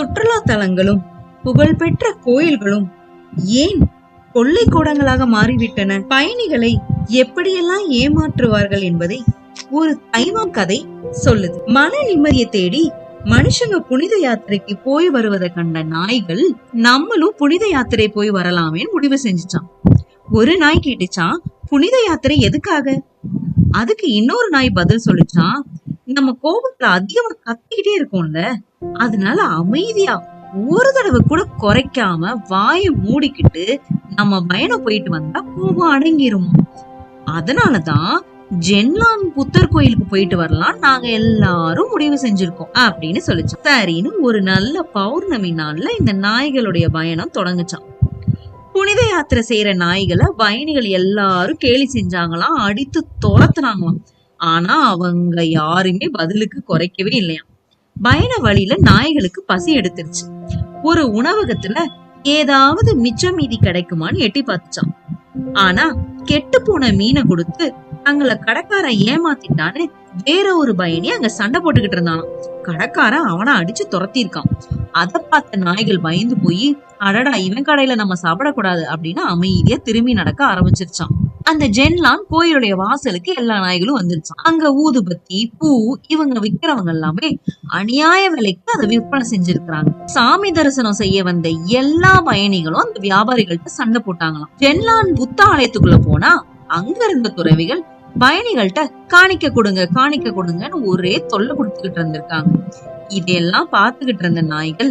சுற்றுலா தலங்களும் புகழ்பெற்ற கோயில்களும் ஏன் கொள்ளை கூடங்களாக மாறிவிட்டன? பயணிகளை எப்படியெல்லாம் ஏமாற்றுவார்கள் என்பதை ஒரு தைவான் கதை சொல்லுது. மன நிம்மதியை தேடி மனுஷங்க புனித யாத்திரைக்கு போய் வருவதை கண்ட நாய்கள் நம்மளும் புனித யாத்திரை போய் வரலாமே முடிவு செஞ்சுச்சான். ஒரு நாய் கேட்டுச்சான், புனித யாத்திரை எதுக்காக? அதுக்கு இன்னொரு நாய் பதில் சொல்லிச்சான், நம்ம கோபத்துல அதிகமா கத்திக்கிட்டே இருக்கோம்ல, அதனால அமைதியா ஒரு தடவை கூட குறைக்காம வாயை மூடிக்கிட்டு நம்ம பயணம் போயிட்டு வந்தா கோபம் அடங்கிரும். அதனாலதான் ஜென்லான் புத்தர் கோயிலுக்கு போயிட்டு வரலாம் நாங்க எல்லாரும் முடிவு செஞ்சிருக்கோம் அப்படின்னு சொல்லிச்சோம். சரின்னு ஒரு நல்ல பௌர்ணமி நாள்ல இந்த நாய்களுடைய பயணம் தொடங்குச்சான். புனித யாத்திரை செய்யற நாய்களை பயணிகள் எல்லாரும் கேலி செஞ்சாங்களாம், அடித்து துரத்துனாங்களாம். ஆனா அவங்க யாருமே பதிலுக்கு குறைக்கவே இல்லையா. பயண வழியில நாய்களுக்கு பசி எடுத்துருச்சு. ஒரு உணவகத்துல ஏதாவது மிச்சம் மீதி கிடைக்குமான்னு எட்டி பார்த்துச்சான். ஆனா கெட்டு போன மீனை கொடுத்து தங்களை கடைக்காரன் ஏமாத்திட்டான்னு வேற ஒரு பயணி அங்க சண்டை போட்டுக்கிட்டு இருந்தான். கடைக்காரன் அவனை அடிச்சு துரத்திருக்கான். அதை பார்த்த நாய்கள் பயந்து போய், அடடா இவன் கடையில நம்ம சாப்பிடக்கூடாது அப்படின்னு அமைதியா திரும்பி நடக்க ஆரம்பிச்சிருச்சான். அந்த ஜென்லான் கோயிலுடைய வாசலுக்கு எல்லா நாய்களும் வந்துருச்சான். அங்க ஊதுபத்தி, பூ இவங்க விக்கிறவங்க எல்லாமே அநியாய விலைக்கு அதை விற்பனை செஞ்சிருக்கிறாங்க. சாமி தரிசனம் செய்ய வந்த எல்லா பயணிகளும் அந்த வியாபாரிகள்ட்ட சண்டை போட்டாங்களாம். ஜென்லான் புத்த ஆலயத்துக்குள்ள போனா அங்க இருந்த துறவிகள் பயணிகள்கிட்ட காணிக்க கொடுங்க காணிக்க கொடுங்கன்னு ஒரே தொல்லை கொடுத்துக்கிட்டு இருந்திருக்காங்க. இதெல்லாம் பாத்துக்கிட்டு இருந்த நாய்கள்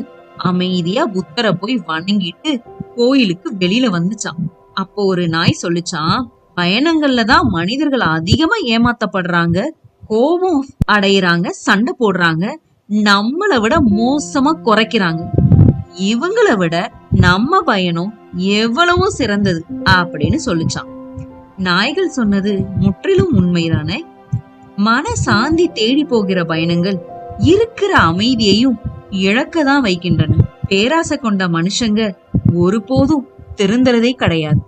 அமைதியா புத்தரை போய் வணங்கிட்டு கோயிலுக்கு வெளியில வந்துச்சான். அப்போ ஒரு நாய் சொல்லிச்சான், பயணங்கள்லதான் மனிதர்கள் அதிகமா ஏமாத்தப்படுறாங்க, கோபம் அடையிறாங்க, சண்டை போடுறாங்க, நம்மளை விட மோசமா குறைக்கிறாங்க. இவங்களை விட நம்ம பயணம் எவ்வளவோ சிறந்தது அப்படின்னு சொல்லிச்சான். நாய்கள் சொன்னது முற்றிலும் உண்மைதானே. மன சாந்தி தேடி போகிற பயணங்கள் இருக்கிற அமைதியையும் இழக்கதான் வைக்கின்றன. பேராசை கொண்ட மனுஷங்க ஒருபோதும் திருந்துறதே கிடையாது.